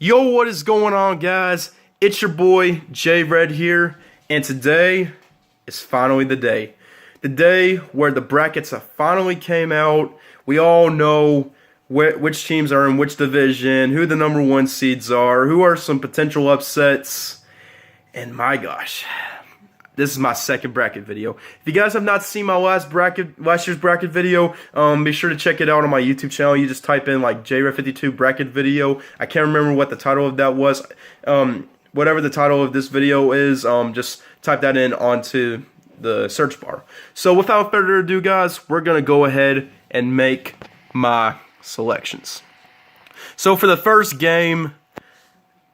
Yo, what is going on, guys? It's your boy J Red here, and today is finally the day. The day where the brackets have finally came out. We all know which teams are in which division, who the number one seeds are, who are some potential upsets, and my gosh, this is my second bracket video. If you guys have not seen my last year's bracket video, be sure to check it out on my YouTube channel. You just type in like JRED52 bracket video. I can't remember what the title of that was. Whatever the title of this video is, just type that in onto the search bar. So without further ado, guys, we're gonna go ahead and make my selections. So for the first game,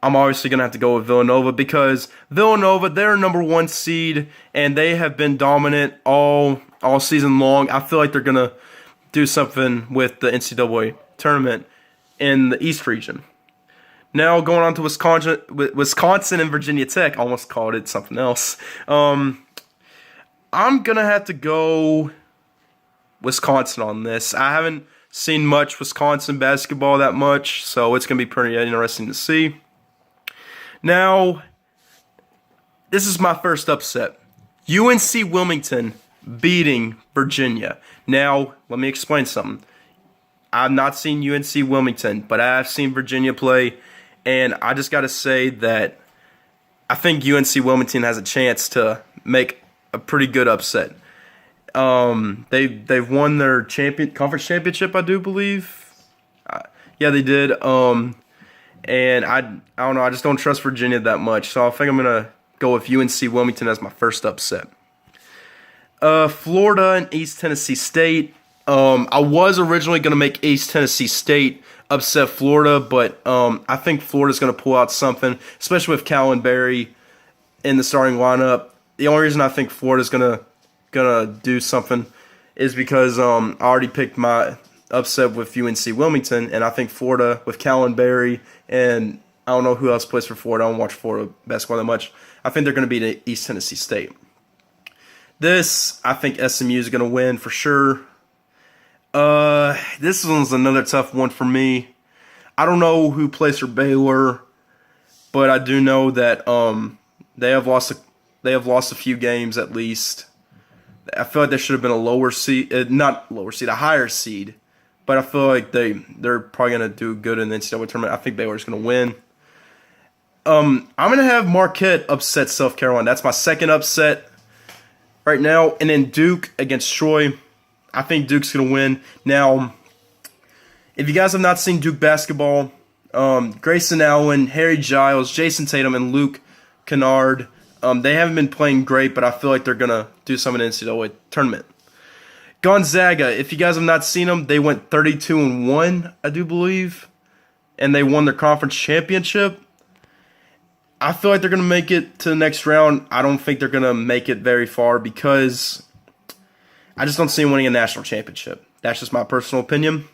I'm obviously going to have to go with Villanova because Villanova, they're number one seed, and they have been dominant all season long. I feel like they're going to do something with the NCAA tournament in the East region. Now going on to Wisconsin and Virginia Tech. Almost called it something else. I'm going to have to go Wisconsin on this. I haven't seen much Wisconsin basketball that much, so it's going to be pretty interesting to see. Now, this is my first upset. UNC Wilmington beating Virginia. Now, let me explain something. I've not seen UNC Wilmington, but I have seen Virginia play, and I just got to say that I think UNC Wilmington has a chance to make a pretty good upset. They've won their conference championship, I do believe. Yeah, they did. And I don't know, I just don't trust Virginia that much. So I think I'm going to go with UNC Wilmington as my first upset. Florida and East Tennessee State. I was originally going to make East Tennessee State upset Florida, but I think Florida's going to pull out something, especially with Callan Berry in the starting lineup. The only reason I think Florida's going to do something is because I already picked my upset with UNC Wilmington, and I think Florida with Callan Berry, and I don't know who else plays for Florida. I don't watch Florida basketball that much. I think they're going to beat East Tennessee State. This, I think SMU is going to win for sure. This one's another tough one for me. I don't know who plays for Baylor, but I do know that they have lost a few games at least. I feel like they should have been a higher seed. But I feel like they're probably going to do good in the NCAA tournament. I think Baylor's going to win. I'm going to have Marquette upset South Carolina. That's my second upset right now. And then Duke against Troy. I think Duke's going to win. Now, if you guys have not seen Duke basketball, Grayson Allen, Harry Giles, Jason Tatum, and Luke Kennard, they haven't been playing great, but I feel like they're going to do something in the NCAA tournament. Gonzaga, if you guys have not seen them, they went 32-1, I do believe, and they won their conference championship. I feel like they're going to make it to the next round. I don't think they're going to make it very far because I just don't see them winning a national championship. That's just my personal opinion.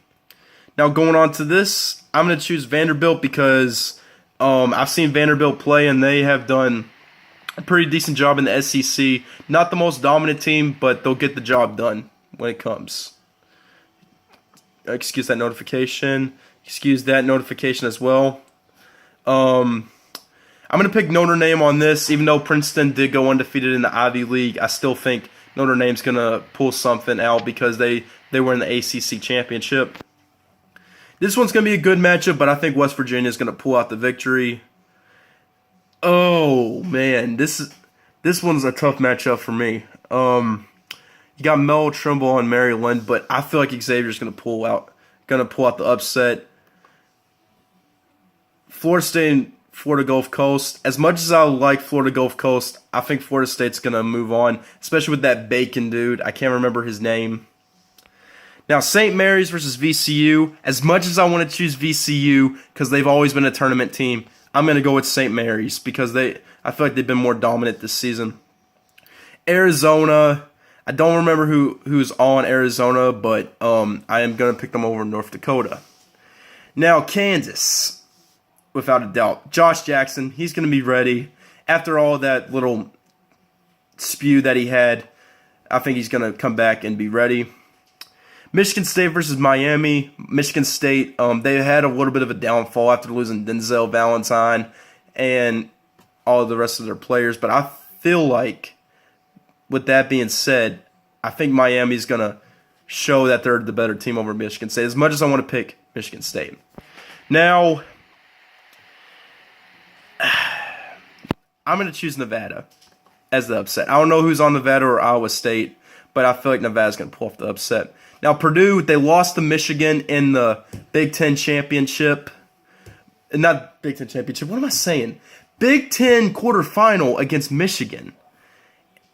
Now going on to this, I'm going to choose Vanderbilt because I've seen Vanderbilt play, and they have done a pretty decent job in the SEC. Not the most dominant team, but they'll get the job done when it comes. Excuse that notification. Excuse that notification as well. I'm going to pick Notre Dame on this. Even though Princeton did go undefeated in the Ivy League, I still think Notre Dame's going to pull something out because they were in the ACC championship. This one's going to be a good matchup, but I think West Virginia is going to pull out the victory. Oh, man. This one's a tough matchup for me. You got Mel Trimble on Maryland, but I feel like Xavier's going to pull out the upset. Florida State and Florida Gulf Coast. As much as I like Florida Gulf Coast, I think Florida State's going to move on, especially with that Bacon dude. I can't remember his name. Now, St. Mary's versus VCU. As much as I want to choose VCU because they've always been a tournament team, I'm going to go with St. Mary's because I feel like they've been more dominant this season. Arizona. I don't remember who's on Arizona, but I am going to pick them over North Dakota. Now, Kansas, without a doubt. Josh Jackson, he's going to be ready. After all that little spew that he had, I think he's going to come back and be ready. Michigan State versus Miami. Michigan State, they had a little bit of a downfall after losing Denzel Valentine and all of the rest of their players. But I feel like, with that being said, I think Miami's going to show that they're the better team over Michigan State, as much as I want to pick Michigan State. Now, I'm going to choose Nevada as the upset. I don't know who's on Nevada or Iowa State, but I feel like Nevada's going to pull off the upset. Now, Purdue, they lost to Michigan in the Big Ten Championship. Not Big Ten Championship. What am I saying? Big Ten quarterfinal against Michigan.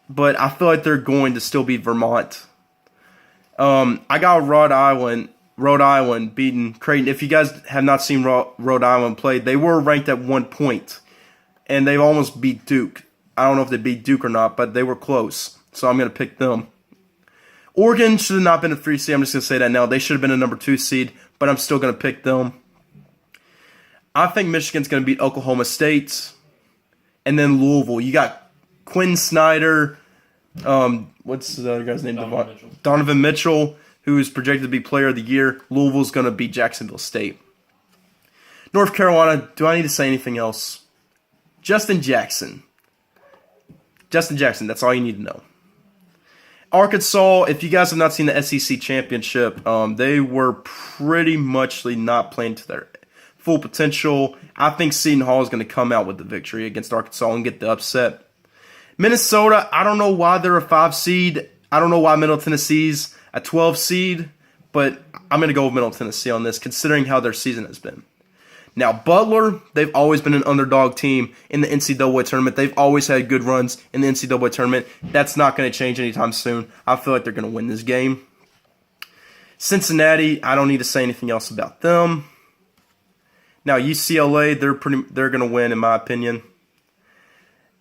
But I feel like they're going to still beat Vermont. I got Rhode Island beating Creighton. If you guys have not seen Rhode Island play, they were ranked at 1 point. And they almost beat Duke. I don't know if they beat Duke or not, but they were close. So I'm going to pick them. Oregon should have not been a 3 seed. I'm just going to say that now. They should have been a number 2 seed, but I'm still going to pick them. I think Michigan's going to beat Oklahoma State. And then Louisville. You got Quinn Snyder. What's the other guy's name? Donovan Mitchell, who is projected to be Player of the Year. Louisville's going to beat Jacksonville State. North Carolina, do I need to say anything else? Justin Jackson, that's all you need to know. Arkansas, if you guys have not seen the SEC Championship, they were pretty much not playing to their full potential. I think Seton Hall is going to come out with the victory against Arkansas and get the upset. Minnesota, I don't know why they're a 5 seed. I don't know why Middle Tennessee's a 12 seed, but I'm going to go with Middle Tennessee on this, considering how their season has been. Now, Butler, they've always been an underdog team in the NCAA tournament. They've always had good runs in the NCAA tournament. That's not going to change anytime soon. I feel like they're going to win this game. Cincinnati, I don't need to say anything else about them. Now, UCLA, they're going to win, in my opinion.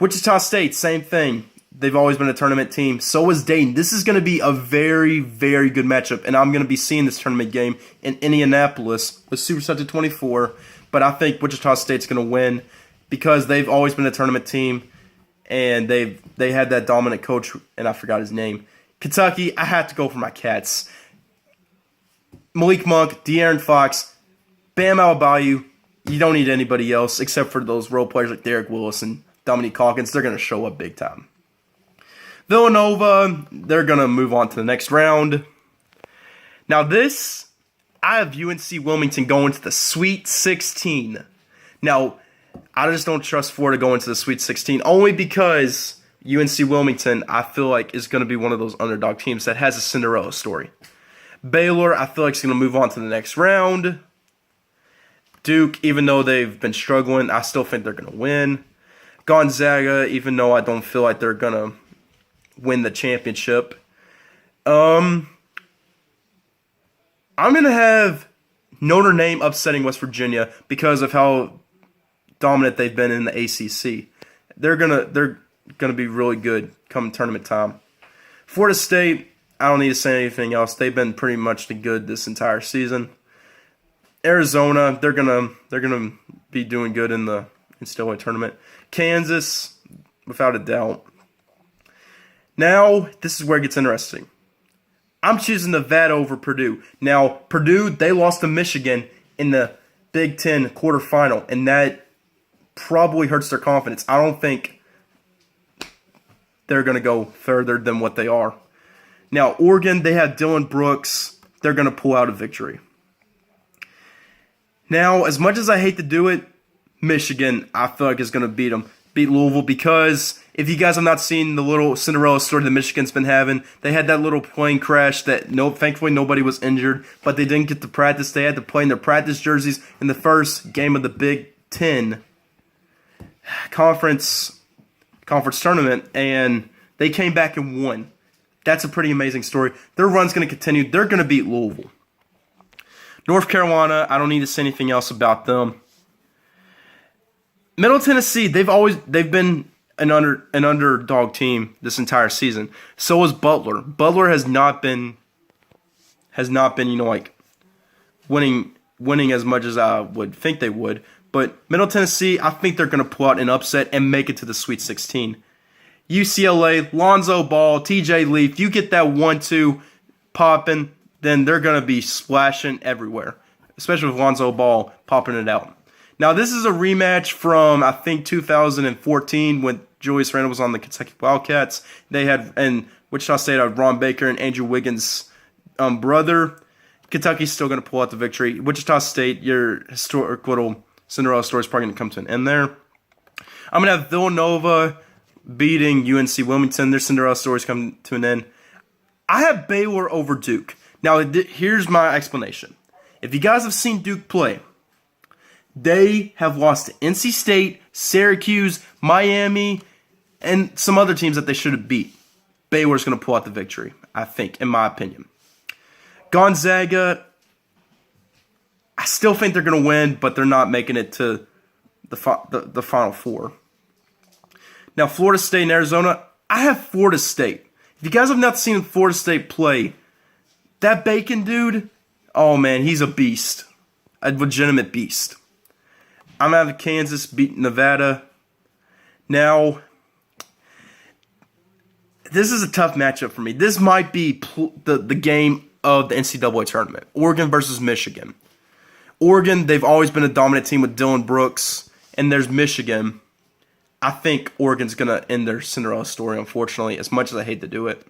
Wichita State, same thing. They've always been a tournament team. So is Dayton. This is going to be a very, very good matchup, and I'm going to be seeing this tournament game in Indianapolis with Super Celtic 24. But I think Wichita State's going to win because they've always been a tournament team, and they had that dominant coach, and I forgot his name. Kentucky, I have to go for my Cats. Malik Monk, De'Aaron Fox, Bam Adebayo. You don't need anybody else except for those role players like Derek Willis and Dominique Hawkins. They're going to show up big time. Villanova, they're going to move on to the next round. Now this, I have UNC Wilmington going to the Sweet 16. Now, I just don't trust Florida going to the Sweet 16, only because UNC Wilmington, I feel like, is going to be one of those underdog teams that has a Cinderella story. Baylor, I feel like, is going to move on to the next round. Duke, even though they've been struggling, I still think they're going to win. Gonzaga, even though I don't feel like they're going to win the championship. I'm going to have Notre Dame upsetting West Virginia because of how dominant they've been in the ACC. They're gonna be really good come tournament time. Florida State, I don't need to say anything else. They've been pretty much good this entire season. Arizona, they're gonna be doing good in the NCAA tournament. Kansas, without a doubt. Now, this is where it gets interesting. I'm choosing Nevada over Purdue. Now, Purdue, they lost to Michigan in the Big Ten quarterfinal, and that probably hurts their confidence. I don't think they're going to go further than what they are. Now, Oregon, they have Dylan Brooks. They're going to pull out a victory. Now, as much as I hate to do it, Michigan, I feel like is going to beat Louisville, because if you guys have not seen the little Cinderella story that Michigan's been having, they had that little plane crash that thankfully nobody was injured, but they didn't get to practice. They had to play in their practice jerseys in the first game of the Big Ten conference tournament, and they came back and won. That's a pretty amazing story. Their run's going to continue. They're going to beat Louisville. North Carolina, I don't need to say anything else about them. Middle Tennessee, they've been an underdog team this entire season. So is Butler. Butler has not been winning as much as I would think they would. But Middle Tennessee, I think they're going to pull out an upset and make it to the Sweet 16. UCLA, Lonzo Ball, TJ Leaf, you get that 1-2 popping, then they're going to be splashing everywhere, especially with Lonzo Ball popping it out. Now, this is a rematch from, I think, 2014 when Julius Randle was on the Kentucky Wildcats. They had, and Wichita State had Ron Baker and Andrew Wiggins' brother. Kentucky's still going to pull out the victory. Wichita State, your historic little Cinderella story is probably going to come to an end there. I'm going to have Villanova beating UNC Wilmington. Their Cinderella stories come to an end. I have Baylor over Duke. Now, here's my explanation. If you guys have seen Duke play, they have lost to NC State, Syracuse, Miami, and some other teams that they should have beat. Baylor's going to pull out the victory, I think, in my opinion. Gonzaga, I still think they're going to win, but they're not making it to the Final Four. Now, Florida State and Arizona, I have Florida State. If you guys have not seen Florida State play, that Bacon dude, oh man, he's a beast. A legitimate beast. I'm out of Kansas beating Nevada. Now, this is a tough matchup for me. This might be the game of the NCAA tournament. Oregon versus Michigan. Oregon, they've always been a dominant team with Dylan Brooks. And there's Michigan. I think Oregon's going to end their Cinderella story, unfortunately, as much as I hate to do it.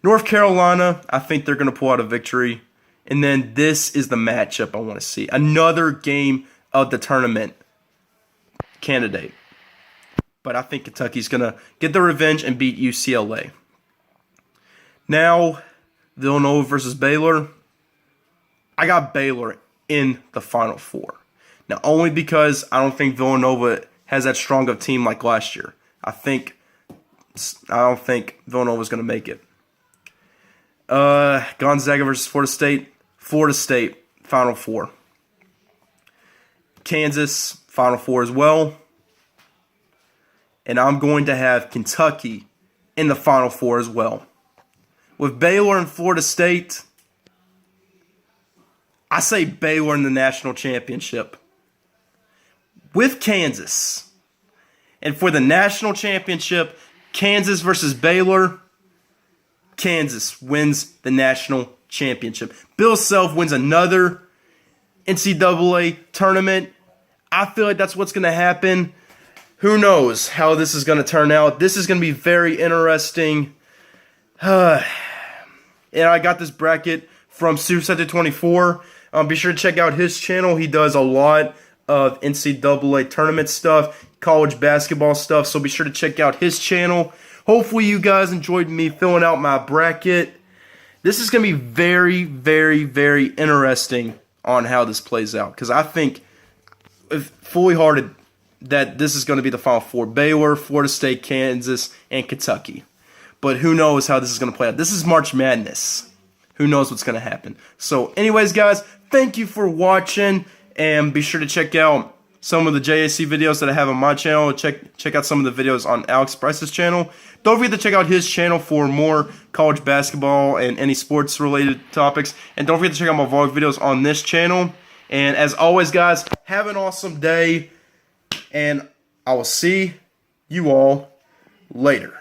North Carolina, I think they're going to pull out a victory. And then this is the matchup I want to see. Another game of the tournament candidate. But I think Kentucky's going to get the revenge and beat UCLA. Now, Villanova versus Baylor. I got Baylor in the Final Four. Now, only because I don't think Villanova has that strong of a team like last year. I don't think Villanova's going to make it. Gonzaga versus Florida State. Florida State, Final Four. Kansas, Final Four as well. And I'm going to have Kentucky in the Final Four as well. With Baylor and Florida State, I say Baylor in the national championship. With Kansas. And for the national championship, Kansas versus Baylor, Kansas wins the national championship. Bill Self wins another NCAA tournament. I feel like that's what's going to happen. Who knows how this is going to turn out. This is going to be very interesting. And I got this bracket from Suicide24. Be sure to check out his channel. He does a lot of NCAA tournament stuff, college basketball stuff, so be sure to check out his channel. Hopefully you guys enjoyed me filling out my bracket. This is going to be very, very, very interesting on how this plays out, because I think, fully hearted, that this is going to be the Final Four. Baylor, Florida State, Kansas, and Kentucky. But who knows how this is going to play out. This is March Madness. Who knows what's going to happen. So anyways, guys, thank you for watching. And be sure to check out some of the JAC videos that I have on my channel. Check out some of the videos on Alex Bryce's channel. Don't forget to check out his channel for more college basketball and any sports-related topics. And don't forget to check out my vlog videos on this channel. And as always, guys, have an awesome day. And I will see you all later.